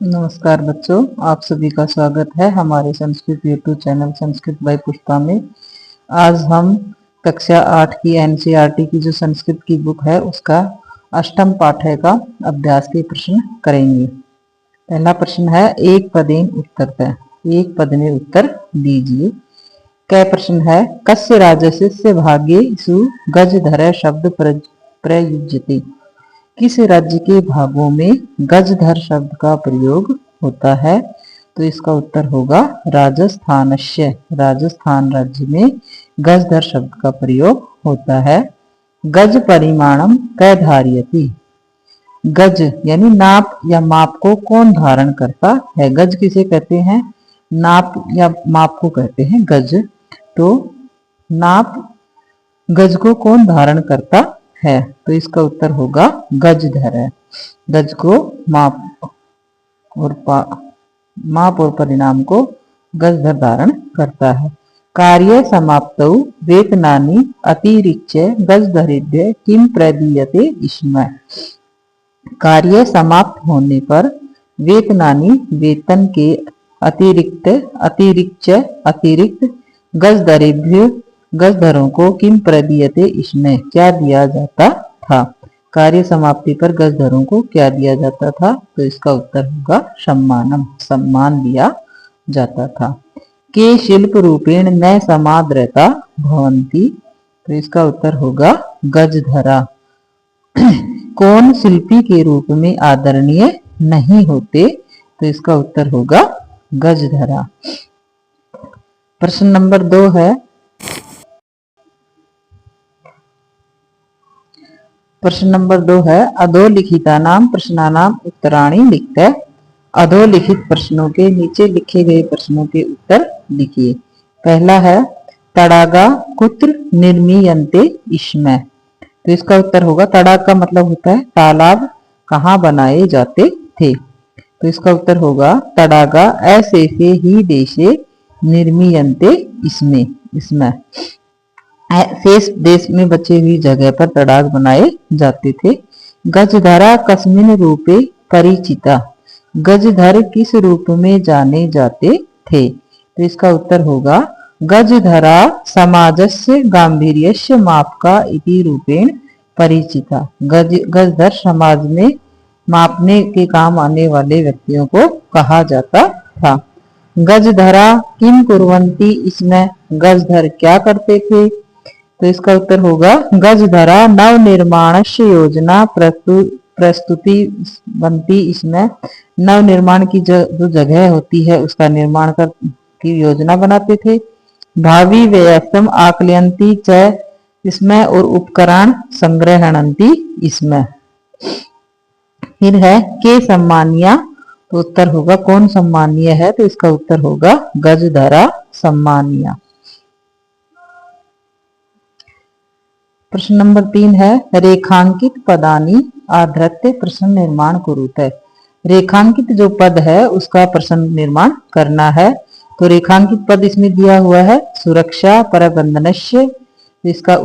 नमस्कार बच्चों, आप सभी का स्वागत है हमारे Sanskrit YouTube channel Sanskrit by Pushpa में। आज हम कक्षा 8 की एनसीईआरटी की जो संस्कृत की बुक है उसका अष्टम पाठ्य का अभ्यास के प्रश्न करेंगे। पहला प्रश्न है एक पदेन उत्तरतः, एक पद में उत्तर दीजिए। क्या प्रश्न है? कस्य राजस्य भागेषु गजधर शब्द प्रयुज्यते, किस राज्य के भागों में गजधर शब्द का प्रयोग होता है? तो इसका उत्तर होगा राजस्थानस्य, राजस्थान राज्य में गजधर शब्द का प्रयोग होता है। गज परिमाणम कै धारयति, गज यानी नाप या माप को कौन धारण करता है? गज किसे कहते हैं? नाप या माप को कहते हैं गज। तो नाप गज को कौन धारण करता है? तो इसका उत्तर होगा गजधर है। गज को माप और परिणाम को गजधर धारण करता है। कार्य समाप्तौ वेतनानि अतिरिच्य गजधरेभ्य किम प्रदीयते स्म, कार्य समाप्त होने पर वेतनानि वेतन के अतिरिक्त गजधरेभ्य गजधरों को किम प्रदीयते इसमें क्या दिया जाता था? कार्य समाप्ति पर गजधरों को क्या दिया जाता था? तो इसका उत्तर होगा सम्मानम, सम्मान दिया जाता था। के शिल्प रूपेण न समादृता भवन्ति, तो इसका उत्तर होगा गजधरा। कौन शिल्पी के रूप में आदरणीय नहीं होते? तो इसका उत्तर होगा गजधरा। प्रश्न नंबर 2 है, प्रश्न नंबर 2 है अधोलिखितानाम प्रश्नानाम उत्तराणि लिखते। अधोलिखित प्रश्नों के नीचे लिखे गए प्रश्नों के उत्तर लिखिए। पहला है तड़ागा कुत्र निर्मीयन्ते स्म, तो इसका उत्तर होगा, तड़ाग का मतलब होता है तालाब, कहाँ बनाए जाते थे? तो इसका उत्तर होगा तड़ागा ऐसे ही देशे निर्मीयन्ते स्म, इसमें शेष देश में बची हुई जगह पर तड़ाग बनाए जाते थे। गजधरा कस्मिन रूपे परिचिता, गजधर किस रूप में जाने जाते थे? तो इसका उत्तर होगा गजधरा समाजस्य गांभीर्यस्य मापका इति रूपेण परिचिता, गजधर समाज में मापने के काम आने वाले व्यक्तियों को कहा जाता था। गजधरा किम कुर्वन्ति, इसमें गजधर क्या करते थे? तो इसका उत्तर होगा गजधरा नव निर्माणस्य योजना प्रस्तुति बनती, इसमें नव निर्माण की जो जगह होती है उसका निर्माण की योजना बनाते थे। भावी व्ययम आकलयन्ति च, इसमें और उपकरण संग्रहणन्ति, इसमें। फिर है के सम्मानिया, तो उत्तर होगा कौन सम्मानीय है? तो इसका उत्तर होगा गजधरा सम्मानिया। प्रश्न नंबर 3 है रेखांकित पदानी आधृत्य प्रश्न निर्माण कुरुते, रेखांकित जो पद है उसका प्रश्न निर्माण करना है। तो रेखांकित पद इसमें दिया हुआ है सुरक्षा प्रबंधनस्य, इसका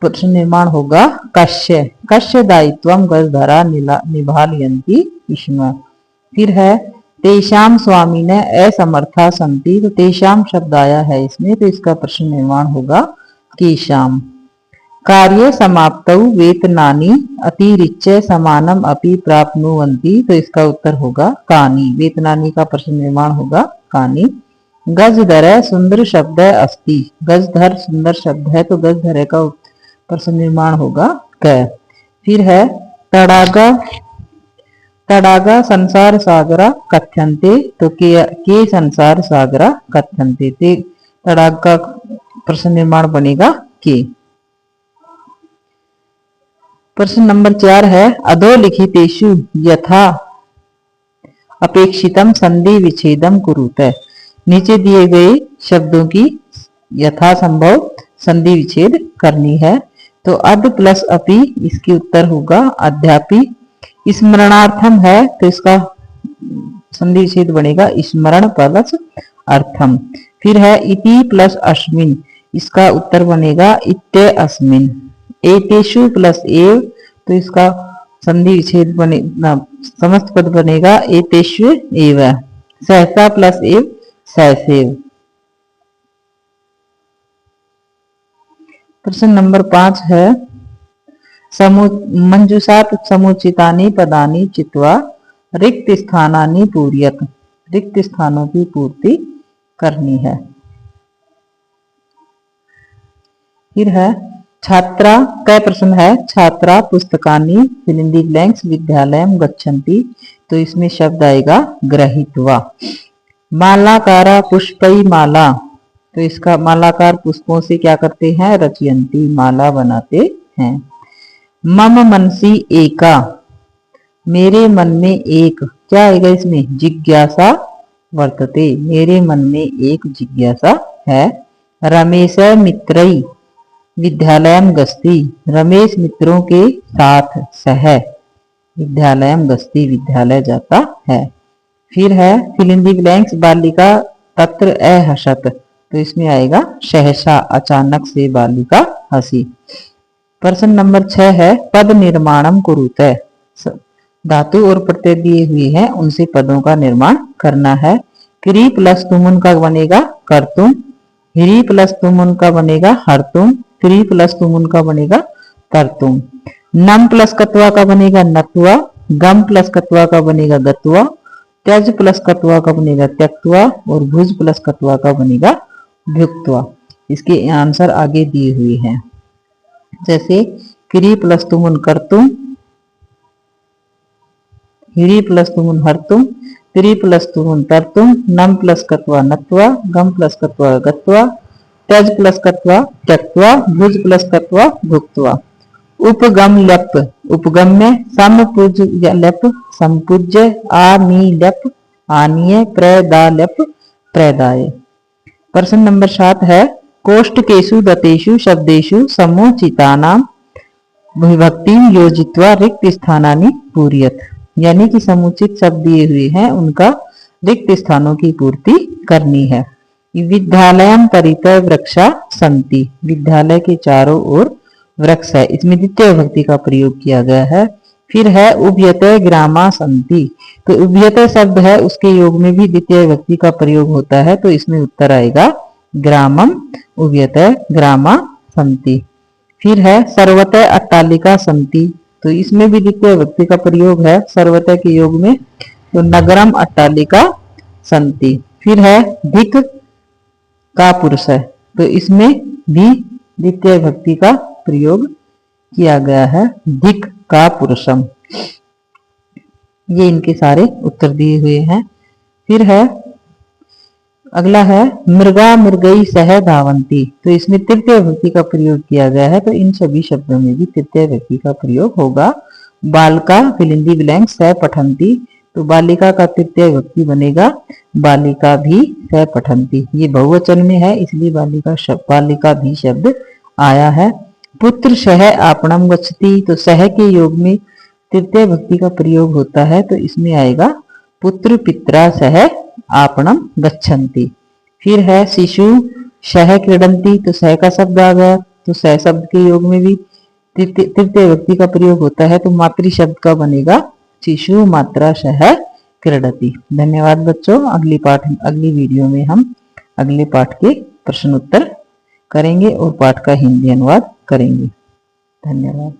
प्रश्न निर्माण होगा कस्य, कस्य दायित्वम गजधरा निभालयन्ति स्म। फिर है तेषाम स्वामी ने असमर्था संति, तो तेषाम शब्द आया है इसमें, तो इसका प्रश्न निर्माण होगा केषाम। कार्य समाप्तौ वेतनानि अतिरिच्य समानम अपि प्राप्नुवन्ति, तो इसका उत्तर होगा कानि, वेतनानि का प्रश्न निर्माण होगा कानि। गजधर सुंदर शब्द अस्ति, गजधर सुंदर शब्द है, तो गजधर का प्रश्न निर्माण होगा क। फिर है तड़ागा, तड़ागा संसार सागरा कथ्यन्ते, तो के संसार सागरा कथ्यन्ते, ते तड़ाग का प्रश्न निर्माण बनेगा के। प्रश्न नंबर 4 है अधोलिखितेषु यथा अपेक्षितम संधि विच्छेदम कुरुते, नीचे दिए गए शब्दों की यथासंभव संधि विच्छेद करनी है। तो अद प्लस अपि, इसके उत्तर होगा अध्यापि। स्मरणार्थम है, तो इसका संधि विच्छेद बनेगा स्मरण प्लस अर्थम। फिर है इति प्लस अस्मिन, इसका उत्तर बनेगा इत्य अस्मिन। एतेषु प्लस एव, तो इसका संधि विच्छेद बने समस्त पद बनेगा एतेष्व एव, सहसा प्लस एव सहसेव। प्रश्न नंबर 5 है मंजूषात समुचितानि पदानि चित्वा रिक्त स्थानानि पूरयत, रिक्त स्थानों की पूर्ति करनी है। फिर है छात्रा, कै प्रश्न है छात्रा पुस्तकानि fill in the blanks Vidyalayam गच्छन्ति, तो इसमें शब्द आएगा गृहीत्वा। मालाकारा पुष्पई माला, तो इसका मालाकार पुष्पों से क्या करते हैं, रचयन्ति माला बनाते हैं। मम मनसी एका, मेरे मन में एक, क्या आएगा इसमें, जिज्ञासा वर्तते, मेरे मन में एक जिज्ञासा है। रमेश मित्रई विद्यालयम गस्ती, रमेश मित्रों के साथ सह विद्यालयम गस्ती विद्यालय जाता है। फिर है फिल इन द ब्लैंक्स बालिका तत्र अहसत, तो इसमें आएगा सहसा, अचानक से बालिका हंसी। प्रश्न नंबर 6 है पद निर्माणम कुरुते, धातु और प्रत्यय दिए हुए हैं उनसे पदों का निर्माण करना है। क्री प्लस तुमुन का बनेगा कर्तुम, हिरी प्लस तुमुन का बनेगा हरतुम, क्री प्लस तुमुन का बनेगा कर्तुम। नम प्लस कत्वा का बनेगा नत्वा, गम प्लस कत्वा का बनेगा गत्वा, त्यज प्लस कत्वा का बनेगा त्यक्त्वा और भुज प्लस कत्वा का बनेगा भुक्त्वा। इसके आंसर आगे दिए हुए हैं, जैसे क्री प्लस तुमुन कर्तुम, हिरी प्लस तुमुन हरतुम, क्री प्लस तुमुन तरतुम, नम प्लस कत्वा नत्वा, गम प्लस कत्वा गत्वा, त्यज प्लस कत्वा त्यक्त्वा, भुज प्लस कत्वा भुक्त्वा। उपगम लप, उपगम में समपुज लप संपूज्य, आनी लप आनीय, प्रदा लप प्रदाय। प्रश्न नंबर 7 है कोष्ठकेषु दतेषु शब्देषु समुचितानां विभक्ति योजित्वा रिक्त स्थानानि पूरयत, यानी कि समुचित शब्द दिए हुए हैं उनका रिक्त स्थानों की पूर्ति करनी है। विद्यालयम परितः वृक्षा सन्ति, विद्यालय के चारों ओर वृक्ष है, इसमें द्वितीय विभक्ति का प्रयोग किया गया है। फिर है उभयतः ग्रामा सन्ति, तो उभयतः शब्द है उसके योग में भी द्वितीय विभक्ति का प्रयोग होता है, तो इसमें उत्तर आएगा ग्रामम उभयतः ग्रामा सन्ति। फिर है सर्वतः अट्टालिका सन्ति, तो इसमें भी द्वितीय विभक्ति का प्रयोग है सर्वतः के योग में, तो नगरम अट्टालिका सन्ति। फिर है धिक का पुरुष है, तो इसमें भी द्वितीय विभक्ति का प्रयोग किया गया है, धिक का पुरुषम। ये इनके सारे उत्तर दिए हुए हैं। फिर है अगला है मृगा मृगई सह धावंती, तो इसमें तृतीय विभक्ति का प्रयोग किया गया है, तो इन सभी शब्दों में भी तृतीय विभक्ति का प्रयोग होगा। बालिका फिल इन द ब्लैंक्स सह पठंती, तो बालिका का तृतीय विभक्ति बनेगा बालिका भी सह पठंती, ये बहुवचन में है इसलिए बालिका भी शब्द आया है। पुत्र सह आपणम गच्छति, तो सह के योग में तृतीय विभक्ति का प्रयोग होता है, तो इसमें आएगा पुत्र पित्रा सह आपणम गच्छन्ति। फिर है शिशु सह क्रीडन्ति, तो सह का शब्द आ गया, तो सह शब्द के योग में भी तृतीय विभक्ति का प्रयोग होता है, तो मातृ शब्द का बनेगा शिशु मात्रा सह क्रीडति। धन्यवाद बच्चों, अगली वीडियो में हम अगले पाठ के प्रश्न उत्तर करेंगे और पाठ का हिंदी अनुवाद करेंगे। धन्यवाद।